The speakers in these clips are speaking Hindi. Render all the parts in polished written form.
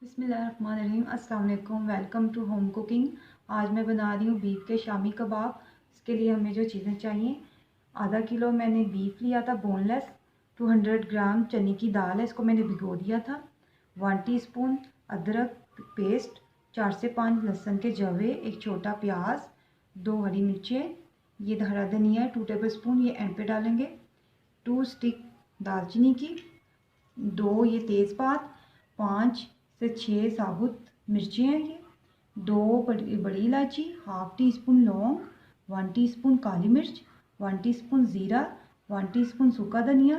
बिस्मिल्लाहिर्रहमानिर्रहीम। अस्सलाम वालेकुम। Welcome to home cooking. आज मैं बना रही हूँ बीफ के शामी कबाब। इसके लिए हमें जो चीज़ें चाहिए, आधा किलो मैंने बीफ लिया था बोनलेस। 200 ग्राम चने की दाल है, इसको मैंने भिगो दिया था। 1 टीस्पून अदरक पेस्ट, 4 से 5 लहसुन के जवे, एक छोटा प्याज, 2 हरी मिर्चें, ये हरा धनिया 2 टेबल स्पून, ये एंड पे डालेंगे। 2 स्टिक दालचीनी की, 2 ये तेज़पात, 5 से 6 साबुत मिर्ची हैं ये, 2 बड़ी इलायची, हाफ टी स्पून लौंग, 1 टीस्पून काली मिर्च, 1 टीस्पून ज़ीरा, 1 टीस्पून सूखा धनिया,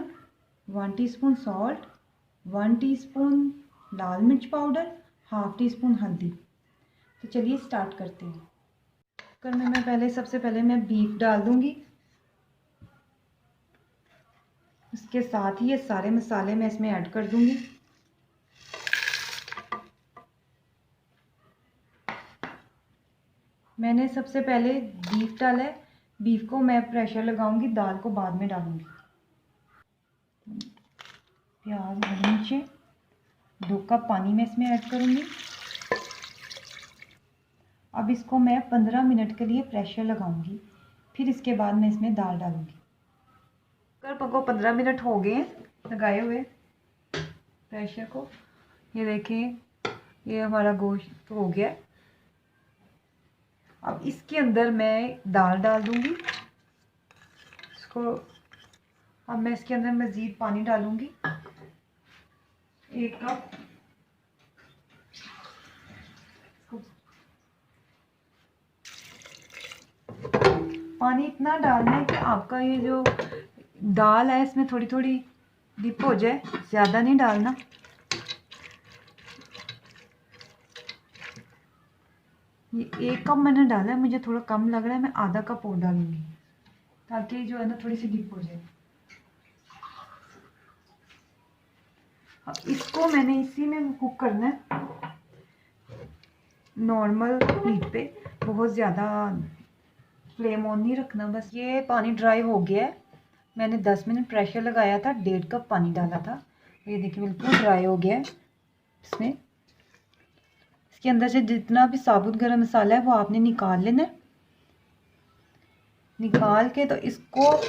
1 टीस्पून सॉल्ट, 1 टीस्पून लाल मिर्च पाउडर, हाफ टी स्पून हल्दी। तो चलिए स्टार्ट करते हैं। कुकर में मैं सबसे पहले मैं बीफ डाल दूंगी। इसके साथ ही ये सारे मसाले मैं इसमें ऐड कर दूंगी। मैंने सबसे पहले बीफ डाला है। बीफ को मैं प्रेशर लगाऊंगी, दाल को बाद में डालूंगी। प्याज, हरी मिर्चें, 2 कप पानी में इसमें ऐड करूंगी। अब इसको मैं 15 मिनट के लिए प्रेशर लगाऊंगी, फिर इसके बाद मैं इसमें दाल डालूंगी। कुकर को 15 मिनट हो गए लगाए हुए प्रेशर को। ये देखिए, ये हमारा गोश्त हो गया। अब इसके अंदर मैं दाल डाल दूंगी इसको। अब मैं इसके अंदर मज़ीद पानी डालूंगी, 1 कप। पानी इतना डालना है कि आपका ये जो दाल है इसमें थोड़ी थोड़ी डिप हो जाए, ज़्यादा नहीं डालना। ये 1 कप मैंने डाला है, मुझे थोड़ा कम लग रहा है, मैं आधा कप और डालूंगी ताकि जो है ना थोड़ी सी डिप हो जाए। अब इसको मैंने इसी में कुक करना है, नॉर्मल हीट पे, बहुत ज़्यादा फ्लेम ऑन नहीं रखना। बस ये पानी ड्राई हो गया है। मैंने 10 मिनट प्रेशर लगाया था, 1.5 कप पानी डाला था। ये देखिए बिल्कुल ड्राई हो गया है। इसमें इसके अंदर से जितना भी साबुत गरम मसाला है वो आपने निकाल लेना है। निकाल के तो इसको,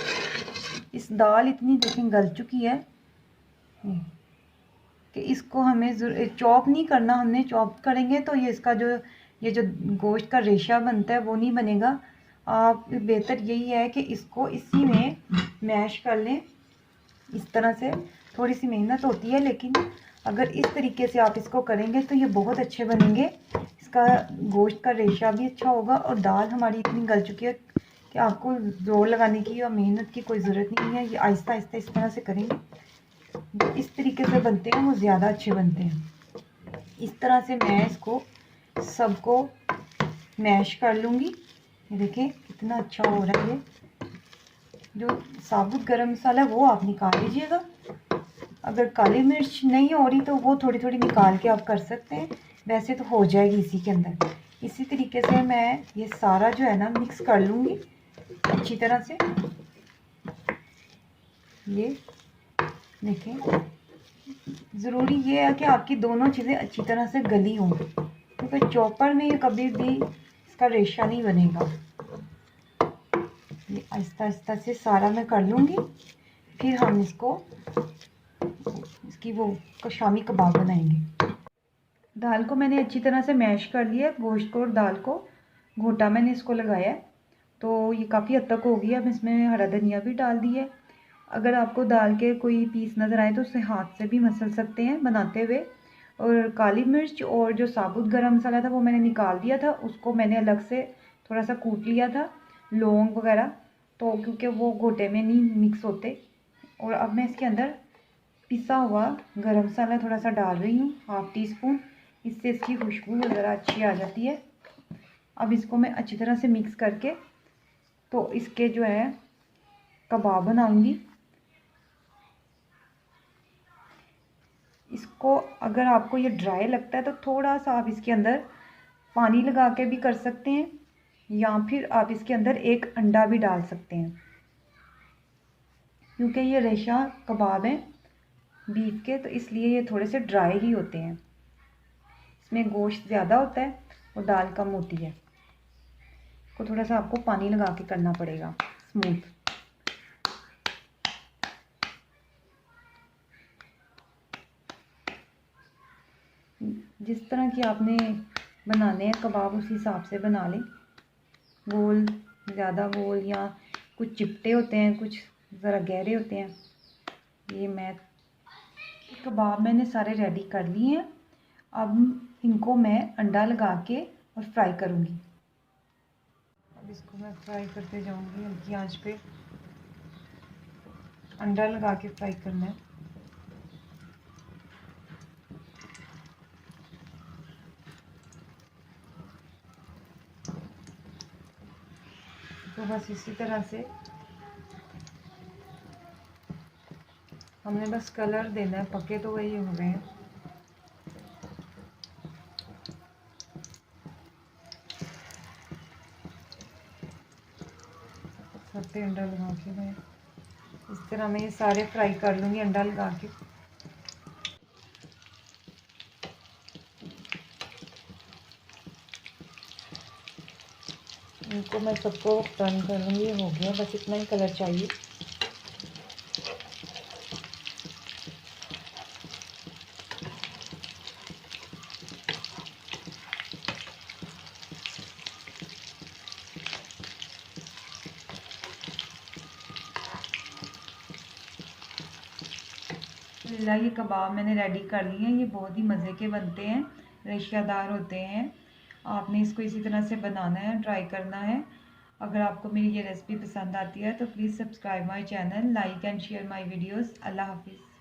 इस दाल इतनी देखें गल चुकी है कि इसको हमें चॉप नहीं करना। हमने चॉप करेंगे तो ये इसका जो गोश्त का रेशा बनता है वो नहीं बनेगा। आप बेहतर यही है कि इसको इसी में मैश कर लें। इस तरह से थोड़ी सी मेहनत होती है, लेकिन अगर इस तरीके से आप इसको करेंगे तो ये बहुत अच्छे बनेंगे। इसका गोश्त का रेशा भी अच्छा होगा और दाल हमारी इतनी गल चुकी है कि आपको जोर लगाने की या मेहनत की कोई ज़रूरत नहीं है। ये आहिस्ता आहिस्ता इस तरह से करेंगे, जो इस तरीके से बनते हैं वो ज़्यादा अच्छे बनते हैं। इस तरह से मैं इसको सबको मैश कर लूँगी। ये देखें कितना अच्छा हो रहा है। ये जो साबुत गरम मसाला है वो आप निकाल लीजिएगा। अगर काली मिर्च नहीं हो रही तो वो थोड़ी थोड़ी निकाल के आप कर सकते हैं, वैसे तो हो जाएगी इसी के अंदर। इसी तरीके से मैं ये सारा जो है ना मिक्स कर लूँगी अच्छी तरह से। ये देखें, ज़रूरी ये है कि आपकी दोनों चीज़ें अच्छी तरह से गली हों, क्योंकि चॉपर में कभी भी इसका रेशा नहीं बनेगा। ये आहिस्ता आहिस्ता से सारा मैं कर लूँगी, फिर हम इसको इसकी वो शामी कबाब बनाएंगे। दाल को मैंने अच्छी तरह से मैश कर लिया, गोश्त को और दाल को घोटा मैंने इसको लगाया है, तो ये काफ़ी हद तक हो गया। अब इसमें हरा धनिया भी डाल दिया है। अगर आपको दाल के कोई पीस नज़र आए तो उसे हाथ से भी मसल सकते हैं बनाते हुए। और काली मिर्च और जो साबुत गरम मसाला था वो मैंने निकाल दिया था, उसको मैंने अलग से थोड़ा सा कूट लिया था, लौंग वगैरह, तो क्योंकि वो घोटे में नहीं मिक्स होते। और अब मैं इसके अंदर पिसा हुआ गरम मसाला थोड़ा सा डाल रही हूँ, हाफ टी स्पून। इससे इसकी खुशबू ज़रा अच्छी आ जाती है। अब इसको मैं अच्छी तरह से मिक्स करके तो इसके जो है कबाब बनाऊंगी। इसको अगर आपको ये ड्राई लगता है तो थोड़ा सा आप इसके अंदर पानी लगा के भी कर सकते हैं, या फिर आप इसके अंदर एक अंडा भी डाल सकते हैं, क्योंकि ये रेशा कबाब हैं बीफ के, तो इसलिए ये थोड़े से ड्राई ही होते हैं। इसमें गोश्त ज़्यादा होता है और दाल कम होती है। को थोड़ा सा आपको पानी लगा के करना पड़ेगा स्मूथ। जिस तरह की आपने बनाने हैं कबाब उस हिसाब से बना लें। गोल, ज़्यादा गोल, या कुछ चिपटे होते हैं, कुछ ज़रा गहरे होते हैं। ये मैं कबाब मैंने सारे रेडी कर लिए हैं। अब इनको मैं अंडा लगा के और फ्राई करूँगी। अब इसको मैं फ्राई करते जाऊँगी हल्की आंच पे। अंडा लगा के फ्राई करना है। तो बस इसी तरह से हमने बस कलर देना है, पके तो वही हो गए हैं। सब पे अंडा लगा के मैं इस तरह मैं ये सारे फ्राई कर लूँगी अंडा लगा के। इनको मैं सबको टर्न कर लूँगी। हो गया, बस इतना ही कलर चाहिए। ये कबाब मैंने रेडी कर लिए हैं। ये बहुत ही मज़े के बनते हैं, रेशेदार होते हैं। आपने इसको इसी तरह से बनाना है, ट्राई करना है। अगर आपको मेरी ये रेसिपी पसंद आती है तो please subscribe my channel, like and share my videos. अल्लाह हाफिज़।